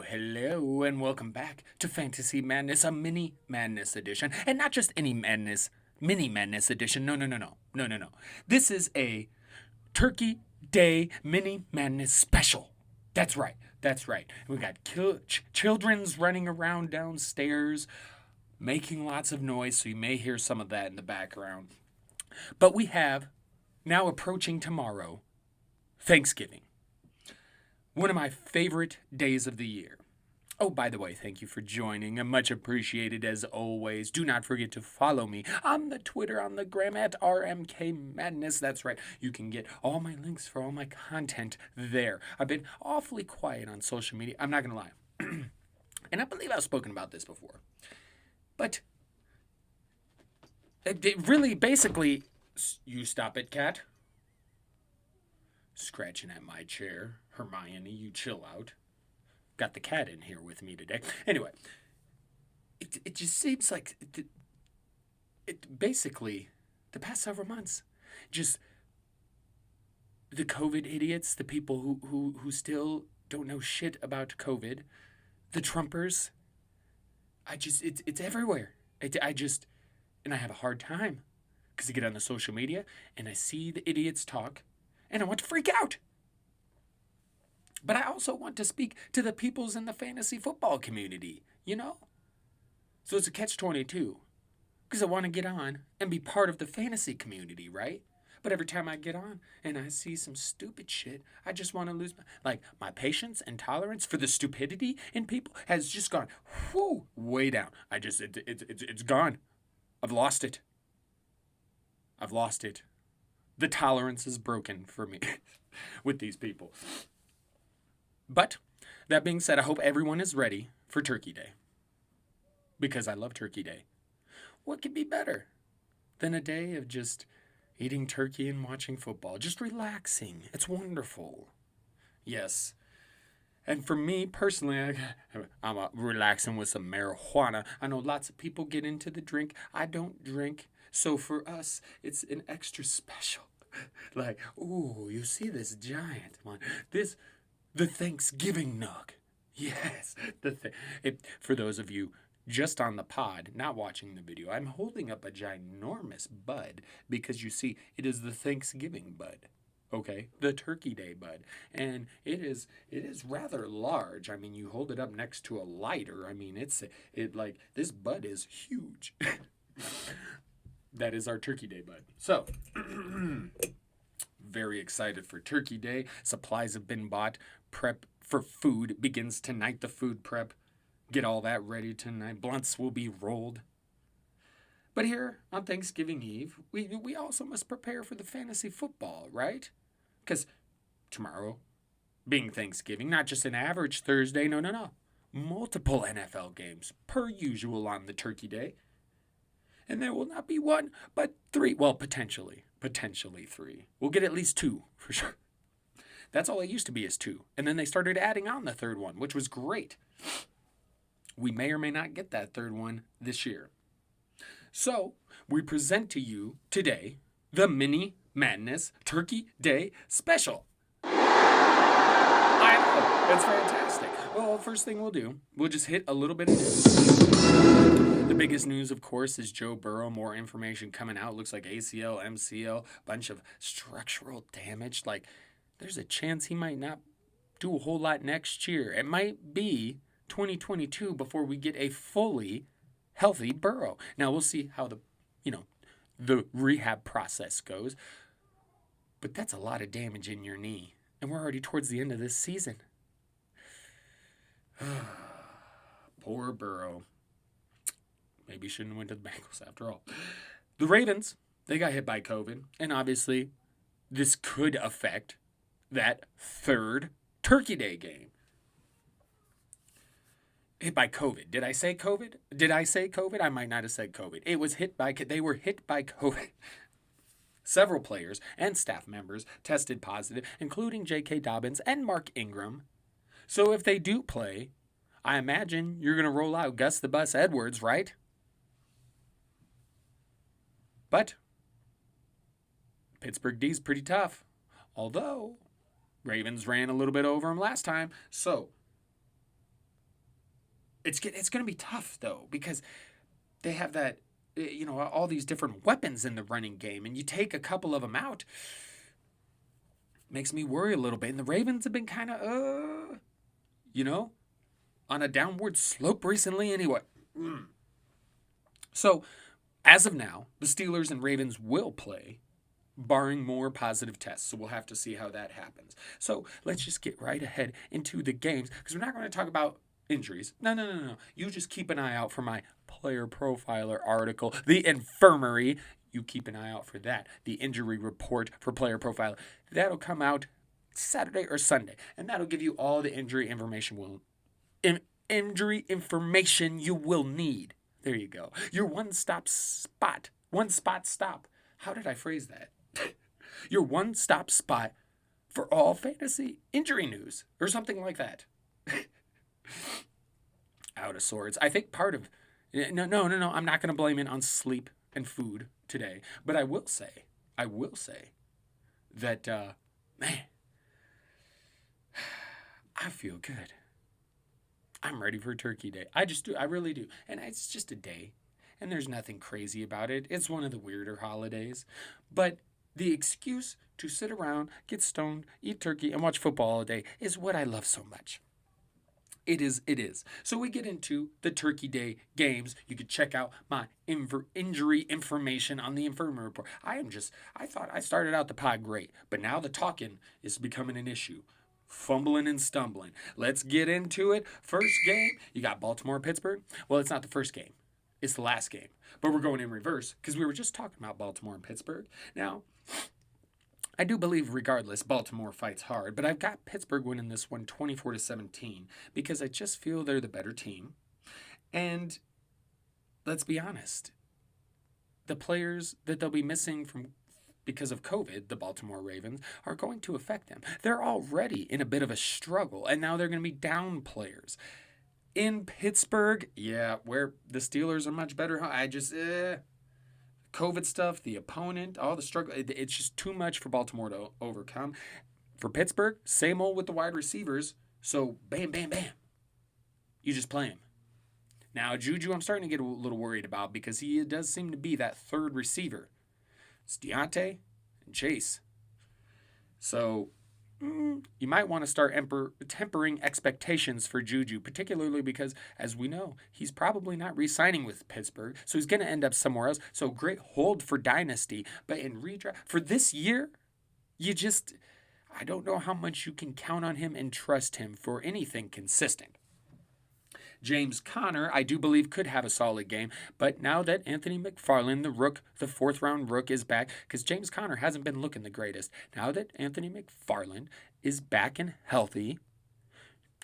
hello, and welcome back to Fantasy Madness, a mini madness edition. And not just any madness, mini madness edition. No. This is a Turkey Day mini madness special. That's right. We got children's running around downstairs, making lots of noise, so you may hear some of that in the background. But we have, now approaching tomorrow, Thanksgiving. One of my favorite days of the year. Oh, by the way, thank you for joining. I'm much appreciated as always. Do not forget to follow me on the Twitter, on the gram at RMK Madness. That's right. You can get all my links for all my content there. I've been awfully quiet on social media. I'm not going to lie. And I believe I've spoken about this before. But it really basically, you stop it, cat. Scratching at my chair. Hermione, you chill out. Got the cat in here with me today. Anyway, it just seems like it basically, the past several months, just the COVID idiots, the people who still don't know shit about COVID, the Trumpers, it's everywhere. And I have a hard time because I get on the social media and I see the idiots talk and I want to freak out. But I also want to speak to the peoples in the fantasy football community, you know? So it's a catch-22. Because I want to get on and be part of the fantasy community, right? But every time I get on and I see some stupid shit, I just want to lose my patience and tolerance for the stupidity in people has just gone way down. It's gone. I've lost it. The tolerance is broken for me with these people. But, that being said, I hope everyone is ready for Turkey Day. Because I love Turkey Day. What could be better than a day of just eating turkey and watching football? Just relaxing. It's wonderful. Yes. And for me, personally, I'm relaxing with some marijuana. I know lots of people get into the drink. I don't drink. So for us, it's an extra special. Ooh, you see this giant one. The Thanksgiving nug. Yes. For those of you just on the pod, not watching the video, I'm holding up a ginormous bud because you see, it is the Thanksgiving bud. Okay, the Turkey Day bud. And it is rather large. I mean, you hold it up next to a lighter. I mean, this bud is huge. That is our Turkey Day bud. So, very excited for Turkey Day. Supplies have been bought. Prep for food begins tonight. The food prep. Get all that ready tonight. Blunts will be rolled. But here on Thanksgiving Eve, we also must prepare for the fantasy football, right? Because tomorrow, being Thanksgiving, not just an average Thursday, no. Multiple NFL games, per usual on the Turkey Day. And there will not be one, but three. Well, potentially three. We'll get at least two, for sure. That's all it used to be is two. And then they started adding on the third one, which was great. We may or may not get that third one this year. So, we present to you today the Mini Madness Turkey Day Special. I know, it's fantastic. Well, first thing we'll do, we'll just hit a little bit of news. The biggest news, of course, is Joe Burrow. More information coming out. Looks like ACL, MCL, bunch of structural damage. There's a chance he might not do a whole lot next year. It might be 2022 before we get a fully healthy Burrow. Now, we'll see how the rehab process goes. But that's a lot of damage in your knee. And we're already towards the end of this season. Poor Burrow. Maybe shouldn't have went to the Bengals after all. The Ravens, they got hit by COVID. And obviously, this could affect that third Turkey Day game. Hit by COVID. Did I say COVID? I might not have said COVID. They were hit by COVID. Several players and staff members tested positive, including J.K. Dobbins and Mark Ingram. So if they do play, I imagine you're going to roll out Gus the Bus Edwards, right? But Pittsburgh D's pretty tough. Although Ravens ran a little bit over them last time. So It's going to be tough though, because they have that, all these different weapons in the running game, and you take a couple of them out, makes me worry a little bit. And the Ravens have been kind of you know, on a downward slope recently anyway. So, as of now, the Steelers and Ravens will play, barring more positive tests. So we'll have to see how that happens. So let's just get right ahead into the games, because we're not going to talk about injuries. No. You just keep an eye out for my player profiler article, The Infirmary. You keep an eye out for that. The injury report for player profiler. That'll come out Saturday or Sunday, and that'll give you all the injury information you will need. There you go. Your one-stop spot. One-spot stop. How did I phrase that? Your one-stop spot for all fantasy injury news, or something like that. Out of sorts. I think part of... No. I'm not going to blame it on sleep and food today. But I will say that, man, I feel good. I'm ready for Turkey Day. I just do. I really do. And it's just a day. And there's nothing crazy about it. It's one of the weirder holidays. But the excuse to sit around, get stoned, eat turkey, and watch football all day is what I love so much. It is. So we get into the Turkey Day games. You could check out my injury information on the Infirmary Report. I thought I started out the pod great, but now the talking is becoming an issue. Fumbling and stumbling. Let's get into it. First game, you got Baltimore-Pittsburgh. Well, it's not the first game. It's the last game. But we're going in reverse, because we were just talking about Baltimore and Pittsburgh. Now, I do believe, regardless, Baltimore fights hard, but I've got Pittsburgh winning this one 24-17, because I just feel they're the better team. And let's be honest, the players that they'll be missing because of COVID, the Baltimore Ravens, are going to affect them. They're already in a bit of a struggle, and now they're going to be down players. In Pittsburgh, where the Steelers are much better. COVID stuff, the opponent, all the struggle. It's just too much for Baltimore to overcome. For Pittsburgh, same old with the wide receivers. So, bam, bam, bam. You just play him. Now, Juju, I'm starting to get a little worried about, because he does seem to be that third receiver. It's Deontay and Chase. So, you might want to start tempering expectations for Juju, particularly because, as we know, he's probably not re-signing with Pittsburgh, so he's going to end up somewhere else. So great hold for Dynasty, but in redraft for this year, I don't know how much you can count on him and trust him for anything consistent. James Conner, I do believe, could have a solid game, but now that Anthony McFarland, the fourth-round rook, is back, because James Conner hasn't been looking the greatest. Now that Anthony McFarland is back and healthy,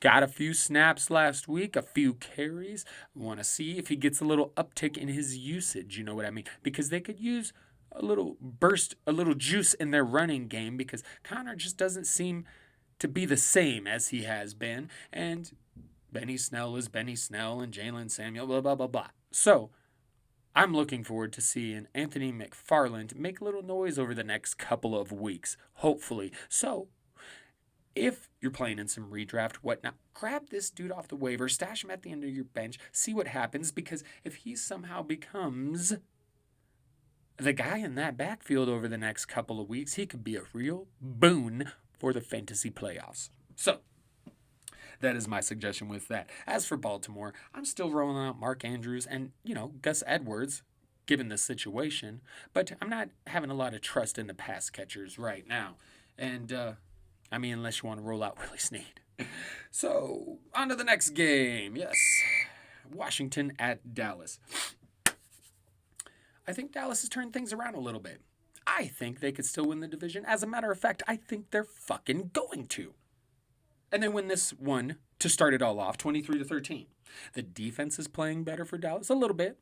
got a few snaps last week, a few carries, want to see if he gets a little uptick in his usage, you know what I mean? Because they could use a little burst, a little juice in their running game, because Conner just doesn't seem to be the same as he has been, and Benny Snell is Benny Snell, and Jalen Samuel, blah, blah, blah, blah. So, I'm looking forward to seeing Anthony McFarland make a little noise over the next couple of weeks, hopefully. So, if you're playing in some redraft, whatnot, grab this dude off the waiver, stash him at the end of your bench, see what happens, because if he somehow becomes the guy in that backfield over the next couple of weeks, he could be a real boon for the fantasy playoffs. So, that is my suggestion with that. As for Baltimore, I'm still rolling out Mark Andrews and, Gus Edwards, given the situation. But I'm not having a lot of trust in the pass catchers right now. And, unless you want to roll out Willie Snead. So, on to the next game. Yes. Washington at Dallas. I think Dallas has turned things around a little bit. I think they could still win the division. As a matter of fact, I think they're fucking going to. And they win this one to start it all off, 23-13. The defense is playing better for Dallas a little bit.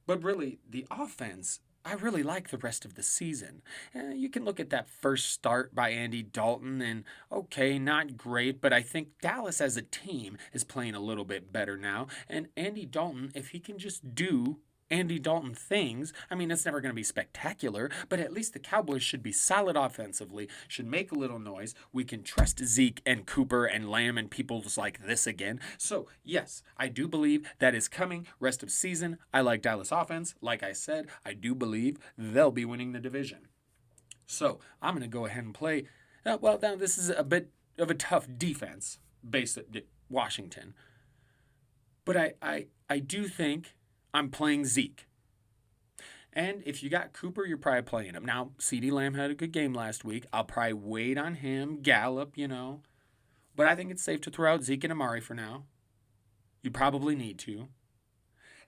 But really, the offense, I really like the rest of the season. You can look at that first start by Andy Dalton and, okay, not great, but I think Dallas as a team is playing a little bit better now. And Andy Dalton, if he can just do Andy Dalton things. I mean, it's never going to be spectacular, but at least the Cowboys should be solid offensively, should make a little noise. We can trust Zeke and Cooper and Lamb and people like this again. So, yes, I do believe that is coming rest of season. I like Dallas offense. Like I said, I do believe they'll be winning the division. So, I'm going to go ahead and play. Well, now this is a bit of a tough defense based at Washington. But I do think I'm playing Zeke. And if you got Cooper, you're probably playing him. Now, CeeDee Lamb had a good game last week. I'll probably wait on him, Gallup, But I think it's safe to throw out Zeke and Amari for now. You probably need to.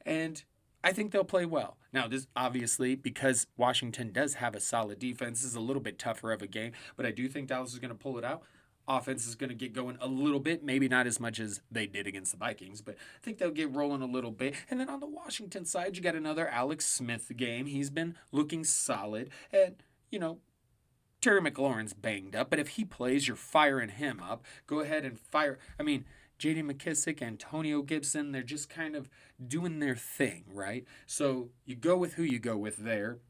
And I think they'll play well. Now, this obviously, because Washington does have a solid defense, this is a little bit tougher of a game. But I do think Dallas is going to pull it out. Offense is going to get going a little bit, maybe not as much as they did against the Vikings, but I think they'll get rolling a little bit. And then on the Washington side, you got another Alex Smith game. He's been looking solid. And, Terry McLaurin's banged up, but if he plays, you're firing him up. Go ahead and fire. I mean, J.D. McKissick, Antonio Gibson, they're just kind of doing their thing, right? So you go with who you go with there.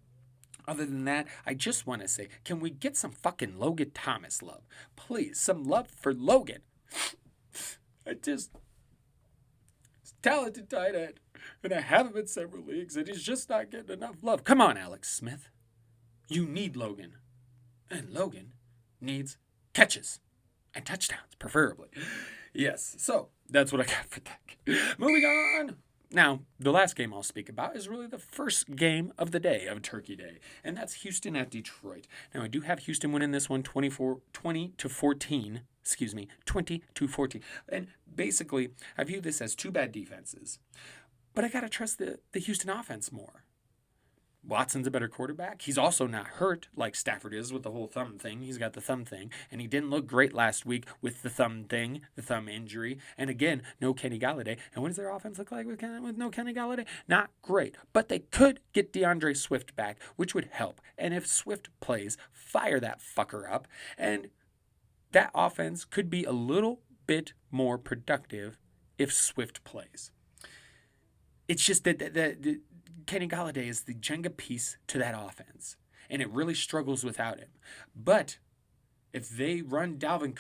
Other than that, I just want to say, can we get some fucking Logan Thomas love? Please, some love for Logan. He's talented tight end, and I have him in several leagues, and he's just not getting enough love. Come on, Alex Smith. You need Logan. And Logan needs catches and touchdowns, preferably. Yes, so that's what I got for that. Moving on. Now, the last game I'll speak about is really the first game of the day of Turkey Day, and that's Houston at Detroit. Now, I do have Houston winning this one 20 to 14. And basically, I view this as two bad defenses. But I got to trust the Houston offense more. Watson's a better quarterback. He's also not hurt like Stafford is with the whole thumb thing. He's got the thumb thing. And he didn't look great last week with the thumb thing, the thumb injury. And again, no Kenny Golladay. And what does their offense look like with no Kenny Golladay? Not great. But they could get DeAndre Swift back, which would help. And if Swift plays, fire that fucker up. And that offense could be a little bit more productive if Swift plays. It's just that the Kenny Golladay is the Jenga piece to that offense, and it really struggles without him. But if they run DeAndre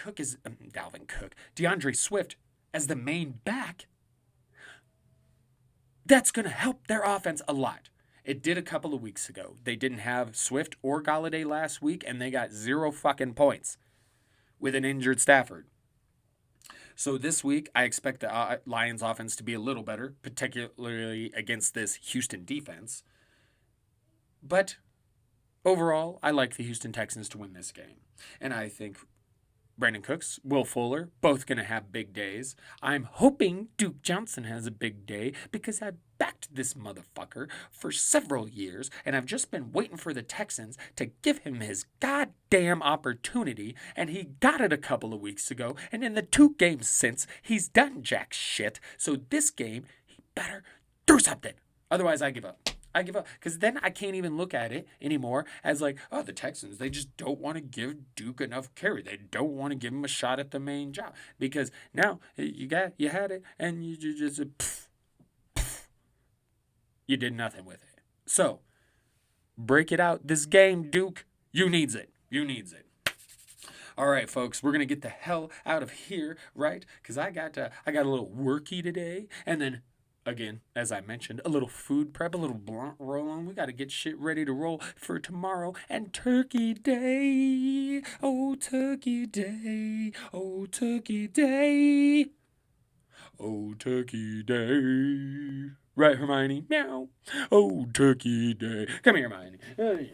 Swift as the main back, that's going to help their offense a lot. It did a couple of weeks ago. They didn't have Swift or Golladay last week, and they got 0 fucking points with an injured Stafford. So this week, I expect the Lions offense to be a little better, particularly against this Houston defense. But overall, I like the Houston Texans to win this game. And I think Brandon Cooks, Will Fuller, both going to have big days. I'm hoping Duke Johnson has a big day because I backed this motherfucker for several years, and I've just been waiting for the Texans to give him his goddamn opportunity, and he got it a couple of weeks ago, and in the 2 games since, he's done jack shit. So this game, he better do something. Otherwise, I give up. Because then I can't even look at it anymore as like, oh, the Texans, they just don't want to give Duke enough carry. They don't want to give him a shot at the main job. Because now you had it and you just, you did nothing with it. So, break it out. This game, Duke, you needs it. All right, folks, we're going to get the hell out of here, right? Because I got a little worky today, and then again, as I mentioned, a little food prep, a little blunt roll on. We got to get shit ready to roll for tomorrow and Turkey Day. Oh, Turkey Day. Oh, Turkey Day. Oh, Turkey Day. Right, Hermione? Meow. Oh, Turkey Day. Come here, Hermione.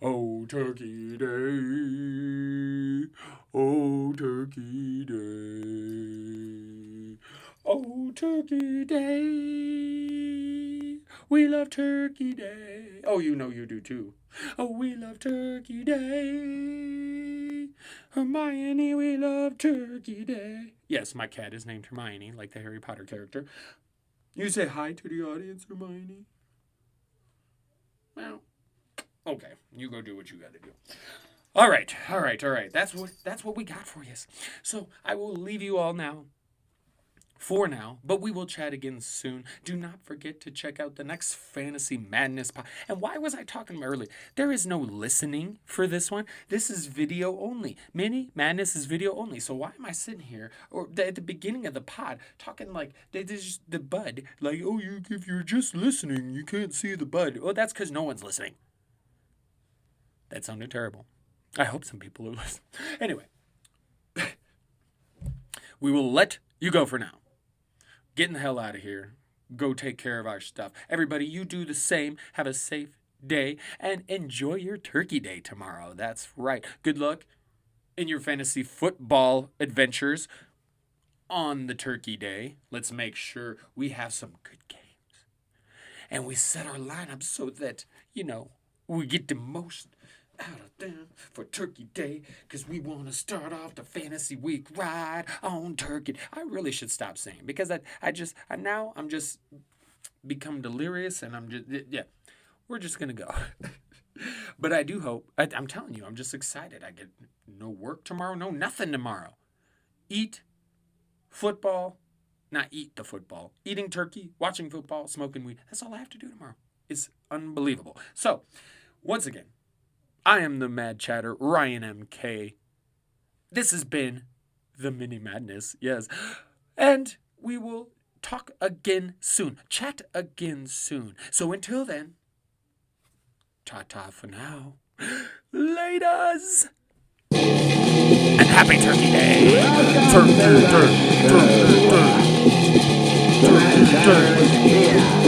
Oh, Turkey Day. Oh, Turkey Day. Oh, Turkey Day. We love Turkey Day. Oh, you know you do too. Oh, we love Turkey Day. Hermione, we love Turkey Day. Yes, my cat is named Hermione, like the Harry Potter character. You say hi to the audience, Hermione? Well, okay, you go do what you gotta do. All right. That's what we got for you. So I will leave you all now for now, but we will chat again soon. Do not forget to check out the next Fantasy Madness pod. And why was I talking earlier? There is no listening for this one. This is video only. Mini Madness is video only. So why am I sitting here or at the beginning of the pod talking like there's the bud? Like, oh, if you're just listening, you can't see the bud. Well, that's because no one's listening. That sounded terrible. I hope some people are listening. Anyway, we will let you go for now. Getting the hell out of here. Go take care of our stuff. Everybody, you do the same. Have a safe day and enjoy your turkey day tomorrow. That's right. Good luck in your fantasy football adventures on the turkey day. Let's make sure we have some good games. And we set our lineup so that, we get the most out of them for Turkey Day, because we want to start off the fantasy week right on turkey. I really should stop saying, because I'm just become delirious, and we're just gonna go. But I do hope, I'm telling you, I'm just excited. I get no work tomorrow, no nothing tomorrow. Eat football, not eat the football, eating turkey, watching football, smoking weed. That's all I have to do tomorrow. It's unbelievable. So once again, I am the Mad Chatter, Ryan MK. This has been the Mini Madness, yes. And we will talk again soon. Chat again soon. So until then, ta-ta for now. Laters! And happy Turkey Day! Turkey Day! Turkey Day! Turkey Day!